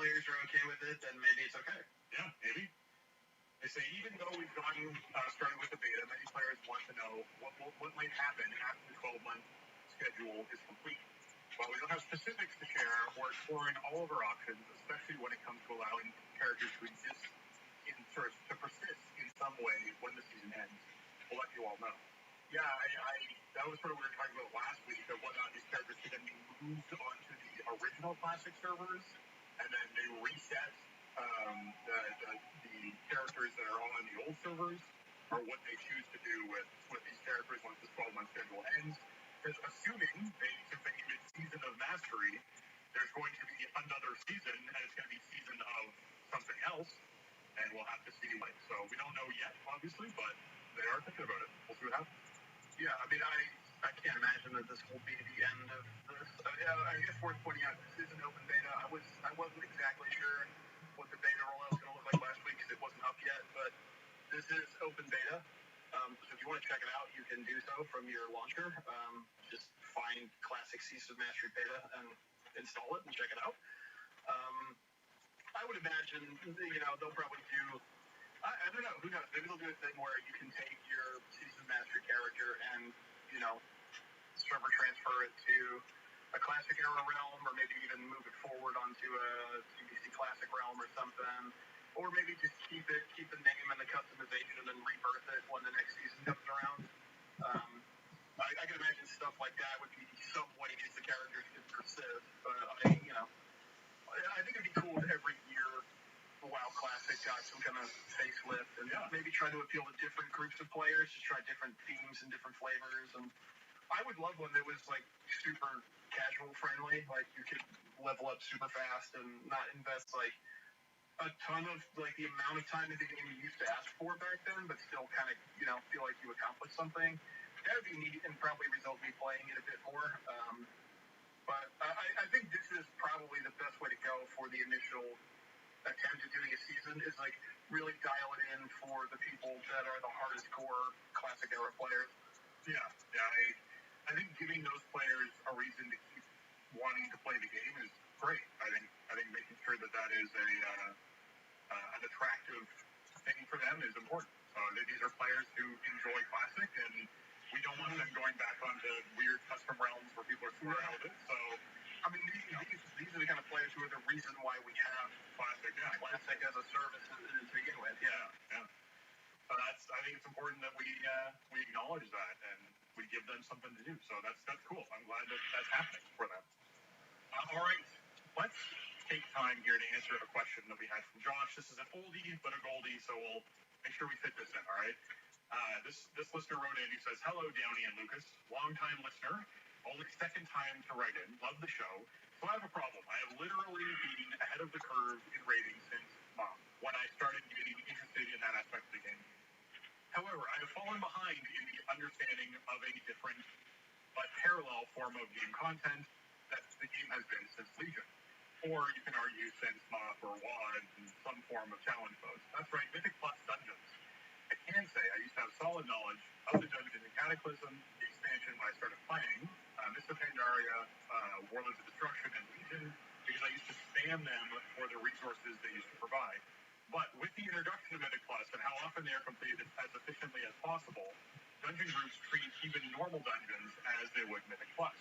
players are okay with it, then maybe it's okay. Yeah, maybe. They say even though we've gotten started with the beta, many players want to know what might happen after the 12-month schedule is complete. While we don't have specifics to share, we're exploring all of our options, especially when it comes to allowing characters to exist to persist in some way when the season ends. We'll let you all know. Yeah, that was sort of what we were talking about last week, of whether or not these characters could then be moved onto the original Classic servers, and then they reset the characters that are on the old servers, or what they choose to do with these characters once the 12-month schedule ends. Because assuming they continue mid-season of Mastery, there's going to be another season, and it's going to be season of something else, and we'll have to see what. So we don't know yet, obviously, but they are thinking about it. We'll see what happens. Yeah, I mean, I can't imagine that this will be the end of this. I guess worth pointing out, this is an open beta. I wasn't exactly sure what the beta rollout was going to look like last week because it wasn't up yet, but this is open beta. So if you want to check it out, you can do so from your launcher. Just find Classic Season of Mastery Beta and install it and check it out. I would imagine, they'll probably do, I don't know, who knows, maybe they'll do a thing where you can take your Season Mastery character and, server transfer it to a Classic Era realm, or maybe even move it forward onto a TBC Classic realm or something, or maybe just keep the name and the customization and rebirth it when the next season comes around. I can imagine stuff like that would be some ways the characters could persist, but I think it'd be cool if every year WoW Classic got some kind of facelift and maybe try to appeal to different groups of players, just try different themes and different flavors. And I would love one that was like super casual friendly, like you could level up super fast and not invest like a ton of like the amount of time that the game you used to ask for back then, but still kind of feel like you accomplished something. That would be neat and probably result in me playing it a bit more. But I think this is probably the best way to go for the initial attempt at doing a season, is like really dial it in for the people that are the hardest core Classic Era players. Yeah. I think giving those players a reason to keep wanting to play the game is great. I think making sure that is an attractive thing for them is important. So these are players who enjoy Classic, and we don't want them going back onto weird custom realms where people are super out of it. So, I mean, these are the kind of players who are the reason why we have Classic as a service to begin with. Yeah. So I think it's important that we acknowledge that and we give them something to do. So that's cool. I'm glad that's happening for them. All right, let's take time here to answer a question that we had from Josh. This is an oldie but a goldie, so we'll make sure we fit this in. All right. This listener wrote in. He says, "Hello, Downey and Lucas. Long-time listener, only second time to write in. Love the show. So I have a problem. I have literally been ahead of the curve in ratings since when I started getting interested in that aspect of the game. However, I have fallen behind in the understanding of a different but parallel form of game content that the game has been since Legion. Or you can argue since Moth or WoD in some form of challenge modes. That's right, Mythic Plus dungeons. I can say I used to have solid knowledge of the dungeon in Cataclysm, the expansion when I started playing, Mists of Pandaria, Warlords of Destruction, and Legion, because I used to spam them for the resources they used to provide. But with the introduction of Mythic Plus and how often they are completed as efficiently as possible, dungeon groups treat even normal dungeons as they would Mythic Plus.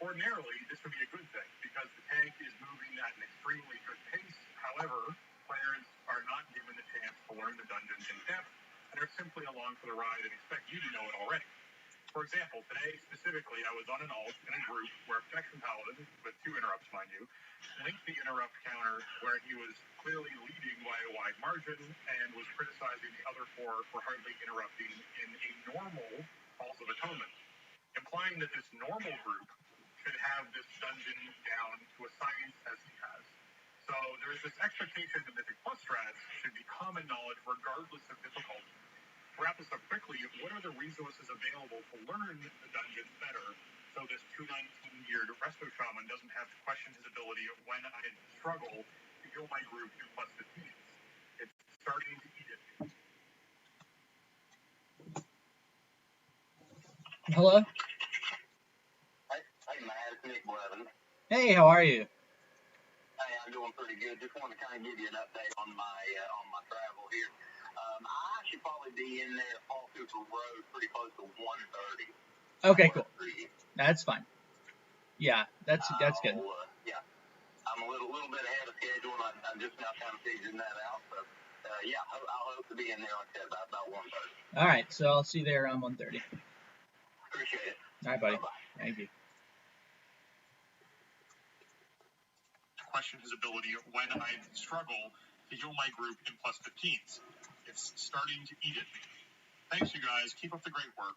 Ordinarily, this would be a good thing, because the tank is moving at an extremely good pace. However, players are not given the chance to learn the dungeons in depth, and are simply along for the ride and expect you to know it already. For example, today specifically, I was on an alt in a group where Protection Paladin, with 2 interrupts mind you, linked the interrupt counter where he was clearly leading by a wide margin and was criticizing the other 4 for hardly interrupting in a normal Halls of Atonement, implying that this normal group should have this dungeon down to a science as he has. So there's this expectation that Mythic Plus strats should be common knowledge regardless of difficulty. To wrap this up quickly, what are the resources available to learn the dungeons better so this 219-year Resto Shaman doesn't have to question his ability when I struggle to heal my group in plus 15s? It's starting to eat it. Hello? Hi, Matt. It's Nick Blevin. Hey, how are you? Hi, I'm doing pretty good. Just want to kind of give you an update on my travel here. I should probably be in there Fall Cooper Road pretty close to 1:30. Okay, cool. That's fine. Yeah, that's good. Yeah, I'm a little bit ahead of schedule, and I'm just now kind of figuring that out. So, yeah, I'll hope to be in there like I said about 1:30. All right, so I'll see you there around 1:30. Appreciate it. All right, buddy. Bye-bye. Thank you. Question his ability when I struggle to heal my group in plus 15s. It's starting to eat at me. Thanks, you guys. Keep up the great work.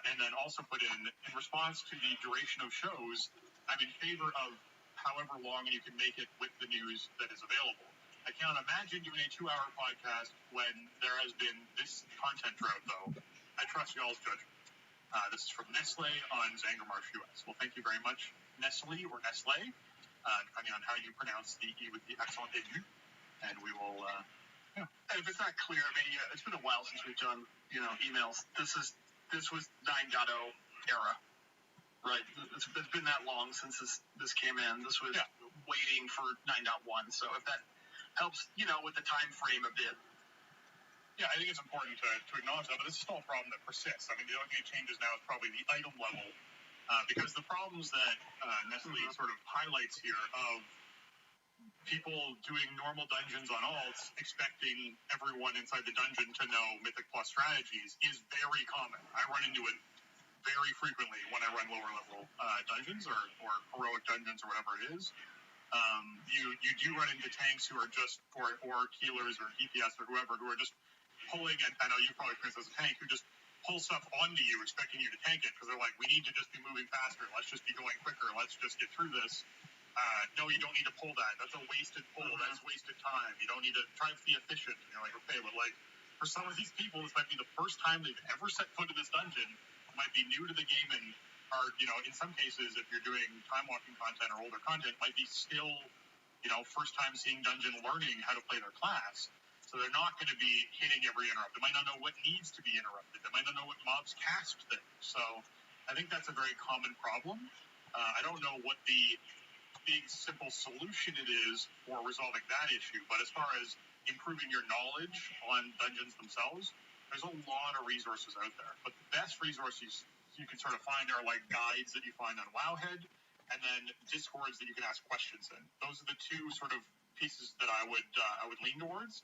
And then also put in response to the duration of shows, I'm in favor of however long you can make it with the news that is available. I cannot imagine doing a 2-hour podcast when there has been this content drought, though. I trust y'all's judgment. This is from Nestle on Zangermarsh US. Well, thank you very much, Nestle or Nestle, depending on how you pronounce the E with the accent aigu. And we will, And if it's not clear, I mean, it's been a while since we've done, emails. This was 9.0 era, right? It's been that long since this came in. This was waiting for 9.1. So if that helps, with the time frame a bit. Yeah, I think it's important to acknowledge that, but this is still a problem that persists. I mean, the only thing that changes now is probably the item level, because the problems that Nestle sort of highlights here of people doing normal dungeons on alts, expecting everyone inside the dungeon to know Mythic Plus strategies is very common. I run into it very frequently when I run lower level dungeons or heroic dungeons or whatever it is. You do run into tanks who are just, or healers or DPS or whoever, who are just pulling, and I know you probably experienced as a tank, who just pull stuff onto you expecting you to tank it because they're like, we need to just be moving faster, let's just be going quicker, let's just get through this. No, you don't need to pull that. That's a wasted pull. That's wasted time. You don't need to try to be efficient. And you're like, okay, but like for some of these people, this might be the first time they've ever set foot in this dungeon, might be new to the game, and are, in some cases, if you're doing time walking content or older content, might be still, first time seeing dungeon, learning how to play their class. So they're not going to be hitting every interrupt. They might not know what needs to be interrupted. They might not know what mobs cast things. So I think that's a very common problem. I don't know what the big, simple solution it is for resolving that issue, but as far as improving your knowledge on dungeons themselves, there's a lot of resources out there. But the best resources you can sort of find are like guides that you find on Wowhead, and then Discords that you can ask questions in. Those are the two sort of pieces that I would lean towards.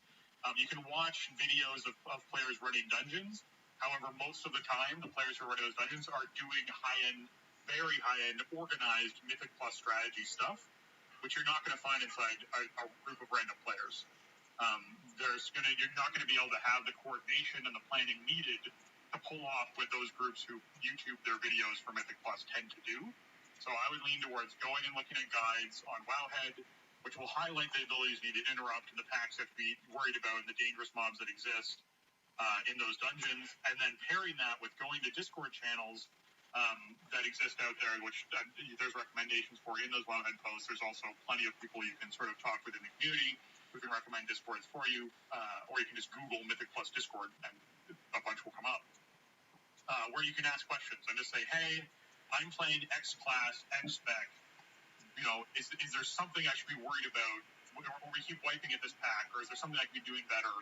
You can watch videos of players running dungeons. However, most of the time, the players who are running those dungeons are doing high-end, very high-end, organized Mythic Plus strategy stuff, which you're not going to find inside a group of random players. You're not going to be able to have the coordination and the planning needed to pull off what those groups who YouTube their videos for Mythic Plus tend to do. So I would lean towards going and looking at guides on Wowhead, which will highlight the abilities you need to interrupt and the packs you have to be worried about and the dangerous mobs that exist in those dungeons, and then pairing that with going to Discord channels that exist out there, which there's recommendations for in those Wowhead posts. There's also plenty of people you can sort of talk with in the community who can recommend Discords for you, or you can just Google Mythic Plus Discord and a bunch will come up, where you can ask questions and just say, hey, I'm playing X class, X spec, is there something I should be worried about, or we keep wiping at this pack, or is there something I could be doing better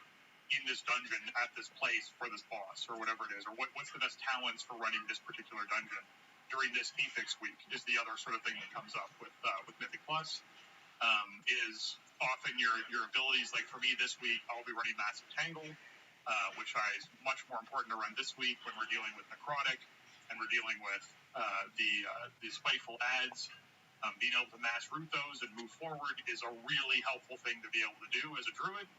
in this dungeon at this place for this boss, or whatever it is, or what's the best talents for running this particular dungeon during this Apex week is the other sort of thing that comes up with Mythic Plus. Is often your abilities, like for me this week, I'll be running Massive Tangle, which is much more important to run this week when we're dealing with Necrotic, and we're dealing with the Spiteful ads. Being able to mass root those and move forward is a really helpful thing to be able to do as a druid.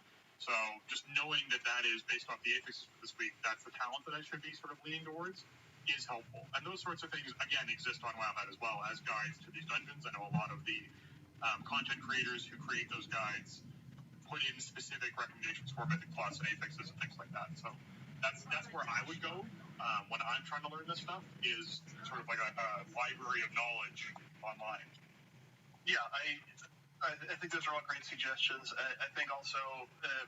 So just knowing that is based off the Apex this week, that's the talent that I should be sort of leaning towards, is helpful. And those sorts of things, again, exist on Wowhead as well as guides to these dungeons. I know a lot of the content creators who create those guides put in specific recommendations for Mythic Plus and Apexes and things like that. So that's where I would go when I'm trying to learn this stuff, is sort of like a library of knowledge online. Yeah, I think those are all great suggestions. I think also,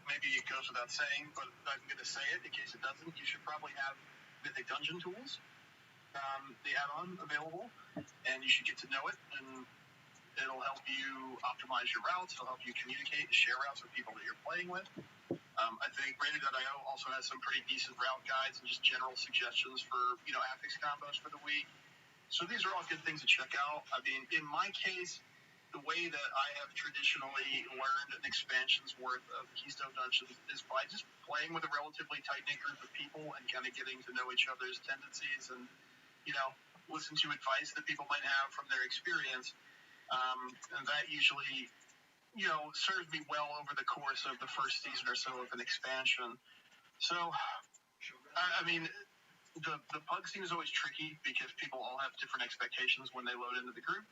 maybe it goes without saying, but I'm going to say it in case it doesn't, you should probably have Mythic Dungeon Tools, the add-on available, and you should get to know it and It'll help you optimize your routes. It'll help you communicate and share routes with people that you're playing with. I think Rated.io also has some pretty decent route guides and just general suggestions for, affix combos for the week. So these are all good things to check out. I mean, in my case, the way that I have traditionally learned an expansion's worth of Keystone Dungeons is by just playing with a relatively tight-knit group of people and kind of getting to know each other's tendencies and, listen to advice that people might have from their experience. And that usually, served me well over the course of the first season or so of an expansion. So, I mean, the pug scene is always tricky because people all have different expectations when they load into the group.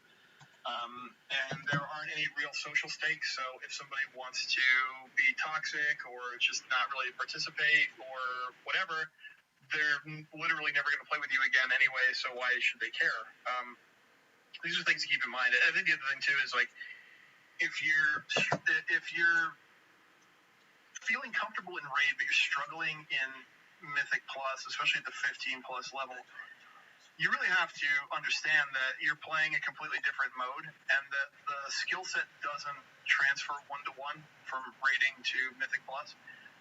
And there aren't any real social stakes, so if somebody wants to be toxic or just not really participate or whatever, they're literally never going to play with you again anyway, so why should they care? These are things to keep in mind. I think the other thing, too, is, like, if you're feeling comfortable in Raid, but you're struggling in Mythic Plus, especially at the 15-plus level, you really have to understand that you're playing a completely different mode and that the skill set doesn't transfer one-to-one from raiding to Mythic Plus.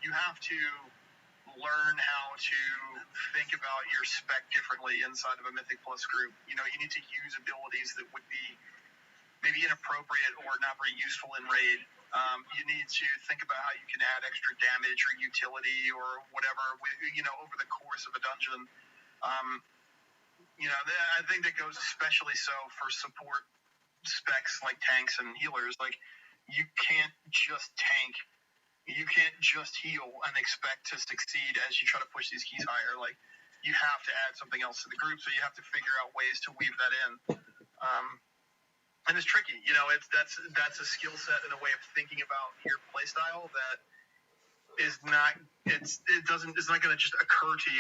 You have to learn how to think about your spec differently inside of a Mythic Plus group. You need to use abilities that would be maybe inappropriate or not very useful in raid. You need to think about how you can add extra damage or utility or whatever, over the course of a dungeon. I think that goes especially so for support specs like tanks and healers. Like, you can't just tank. You can't just heal and expect to succeed as you try to push these keys higher. Like, you have to add something else to the group, so you have to figure out ways to weave that in. And it's tricky. That's a skill set and a way of thinking about your playstyle that is not. It's not going to just occur to you